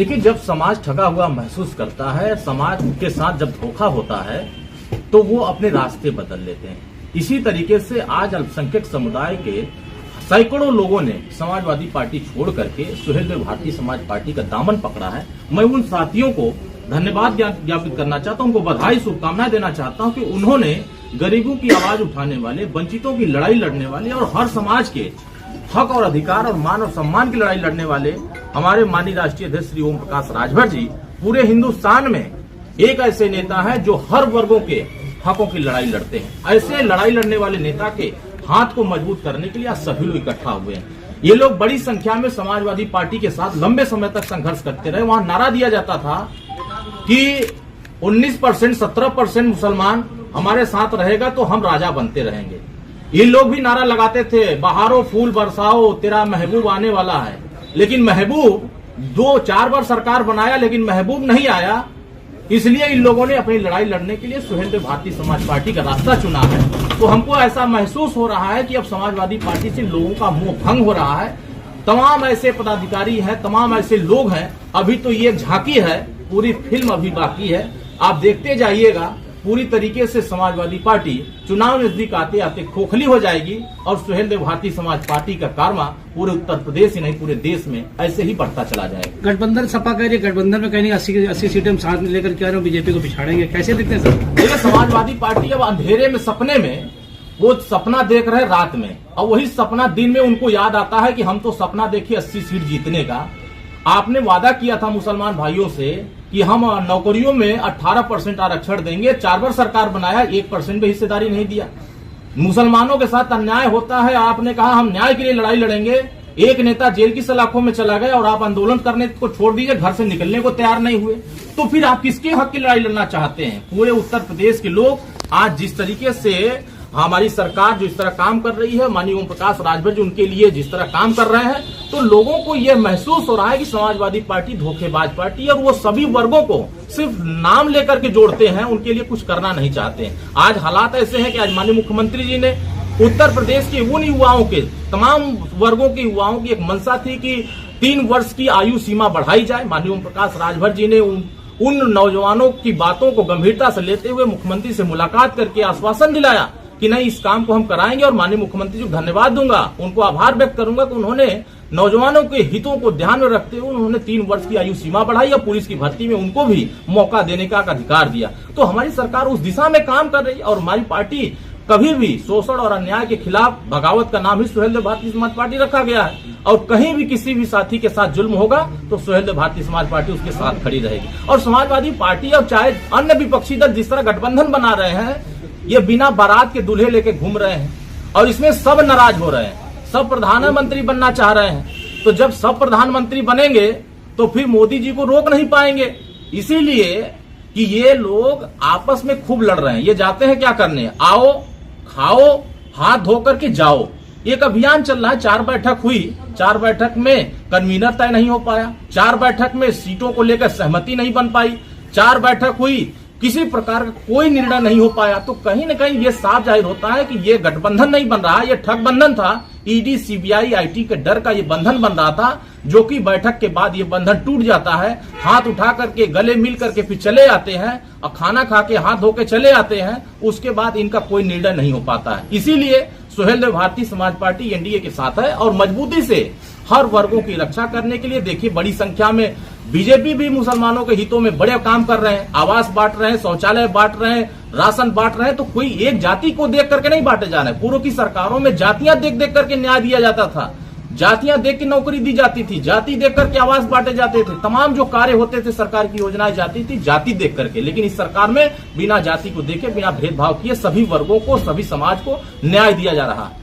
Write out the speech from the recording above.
देखिए, जब समाज ठगा हुआ महसूस करता है, समाज के साथ जब धोखा होता है तो वो अपने रास्ते बदल लेते हैं। इसी तरीके से आज अल्पसंख्यक समुदाय के सैकड़ों लोगों ने समाजवादी पार्टी छोड़ करके सुहेलदेव भारतीय समाज पार्टी का दामन पकड़ा है। मैं उन साथियों को धन्यवाद ज्ञापित करना चाहता हूं, उनको बधाई शुभकामनाएं देना चाहता हूं कि उन्होंने गरीबों की आवाज उठाने वाले, वंचितों की लड़ाई लड़ने वाले और हर समाज के हक और अधिकार और मान और सम्मान की लड़ाई लड़ने वाले हमारे माननीय राष्ट्रीय अध्यक्ष श्री ओम प्रकाश राजभर जी पूरे हिंदुस्तान में एक ऐसे नेता है जो हर वर्गों के हकों की लड़ाई लड़ते हैं। ऐसे लड़ाई लड़ने वाले नेता के हाथ को मजबूत करने के लिए आज सभी लोग इकट्ठा हुए हैं। ये लोग बड़ी संख्या में समाजवादी पार्टी के साथ लंबे समय तक संघर्ष करते रहे। वहां नारा दिया जाता था कि 19%, 17% मुसलमान हमारे साथ रहेगा तो हम राजा बनते रहेंगे। ये लोग भी नारा लगाते थे, बहारो फूल बरसाओ तेरा महबूब आने वाला है। लेकिन महबूब 2-4 बार सरकार बनाया लेकिन महबूब नहीं आया। इसलिए इन लोगों ने अपनी लड़ाई लड़ने के लिए सुहेलदेव भारतीय समाज पार्टी का रास्ता चुना है। तो हमको ऐसा महसूस हो रहा है कि अब समाजवादी पार्टी से लोगों का मोह भंग हो रहा है। तमाम ऐसे पदाधिकारी हैं, तमाम ऐसे लोग हैं। अभी तो ये झांकी है, पूरी फिल्म अभी बाकी है। आप देखते जाइएगा, पूरी तरीके से समाजवादी पार्टी चुनाव नजदीक आते आते खोखली हो जाएगी और सुहेलदेव भारतीय समाज पार्टी का कारवा पूरे उत्तर प्रदेश ही नहीं पूरे देश में ऐसे ही बढ़ता चला जाएगा। गठबंधन सपा कह रही है, गठबंधन में कहीं 80 सीटें हम साथ में लेकर के आ रहे हैं, बीजेपी को पिछाड़ेंगे, कैसे देखते हैं सर? देखिए, समाजवादी पार्टी अब अंधेरे में, सपने में, वो सपना देख रहे रात में और वही सपना दिन में उनको याद आता है कि हम तो सपना देखे 80 सीट जीतने का। आपने वादा किया था मुसलमान भाइयों से कि हम नौकरियों में 18% आरक्षण देंगे। 4 बार सरकार बनाया, 1% भी हिस्सेदारी नहीं दिया। मुसलमानों के साथ अन्याय होता है, आपने कहा हम न्याय के लिए लड़ाई लड़ेंगे। एक नेता जेल की सलाखों में चला गया और आप आंदोलन करने को छोड़ दीजिए, घर से निकलने को तैयार नहीं हुए। तो फिर आप किसके हक की लड़ाई लड़ना चाहते हैं? पूरे उत्तर प्रदेश के लोग आज जिस तरीके से हमारी सरकार जो इस तरह काम कर रही है, माननीय ओम प्रकाश राजभर जी उनके लिए जिस तरह काम कर रहे हैं, तो लोगों को यह महसूस हो रहा है कि समाजवादी पार्टी धोखेबाज पार्टी है और वो सभी वर्गों को सिर्फ नाम लेकर के जोड़ते हैं, उनके लिए कुछ करना नहीं चाहते हैं। आज हालात ऐसे हैं कि आज माननीय मुख्यमंत्री जी ने उत्तर प्रदेश के उन युवाओं के, तमाम वर्गों के युवाओं की एक मंशा थी कि 3 वर्ष की आयु सीमा बढ़ाई जाए। माननीय ओम प्रकाश राजभर जी ने उन नौजवानों की बातों को गंभीरता से लेते हुए मुख्यमंत्री से मुलाकात करके आश्वासन दिलाया कि नहीं, इस काम को हम कराएंगे। और माननीय मुख्यमंत्री जी को धन्यवाद दूंगा, उनको आभार व्यक्त करूंगा कि उन्होंने नौजवानों के हितों को ध्यान में रखते हुए उन्होंने 3 वर्ष की आयु सीमा बढ़ाई और पुलिस की भर्ती में उनको भी मौका देने का अधिकार दिया। तो हमारी सरकार उस दिशा में काम कर रही है और हमारी पार्टी कभी भी शोषण और अन्याय के खिलाफ, बगावत का नाम ही सुहेलदेव भारतीय समाज पार्टी रखा गया है। और कहीं भी किसी भी साथी के साथ जुल्म होगा तो सुहेलदेव भारतीय समाज पार्टी उसके साथ खड़ी रहेगी। और समाजवादी पार्टी और चाहे अन्य विपक्षी दल जिस तरह गठबंधन बना रहे हैं, ये बिना बारात के दूल्हे लेके घूम रहे हैं और इसमें सब नाराज हो रहे हैं। सब प्रधानमंत्री बनना चाह रहे हैं, तो जब सब प्रधानमंत्री बनेंगे तो फिर मोदी जी को रोक नहीं पाएंगे। इसीलिए कि ये लोग आपस में खूब लड़ रहे हैं। ये जाते हैं क्या करने, आओ खाओ हाथ धो करके जाओ। एक अभियान चल रहा है। 4 बैठक हुई, 4 बैठक में कन्वीनर तय नहीं हो पाया, 4 बैठक में सीटों को लेकर सहमति नहीं बन पाई, 4 बैठक हुई, किसी प्रकार का कोई निर्णय नहीं हो पाया। तो कहीं न कहीं ये साफ जाहिर होता है कि ये गठबंधन नहीं बन रहा, ये ठग बंधन था। ईडी, सीबीआई, आईटी के डर का ये बंधन बन रहा था, जो कि बैठक के बाद ये बंधन टूट जाता है। हाथ उठा करके, गले मिल करके फिर चले आते हैं और खाना खा के हाथ धो के चले आते हैं। उसके बाद इनका कोई निर्णय नहीं हो पाता है। इसीलिए सुहेलदेव भारतीय समाज पार्टी एनडीए के साथ है और मजबूती से हर वर्गों की रक्षा करने के लिए, देखिए बड़ी संख्या में बीजेपी भी मुसलमानों के हितों में बड़े काम कर रहे हैं। आवास बांट रहे हैं, शौचालय बांट रहे हैं, राशन बांट रहे हैं। तो कोई एक जाति को देख करके नहीं बांटे जा रहे हैं। पूर्व की सरकारों में जातियां देख देख करके न्याय दिया जाता था, जातियां देख के नौकरी दी जाती थी, जाति देख करके आवास बांटे जाते थे, तमाम जो कार्य होते थे सरकार की योजनाएं जाती थी जाति देख करके। लेकिन इस सरकार में बिना जाति को देखे, बिना भेदभाव किए सभी वर्गों को, सभी समाज को न्याय दिया जा रहा है।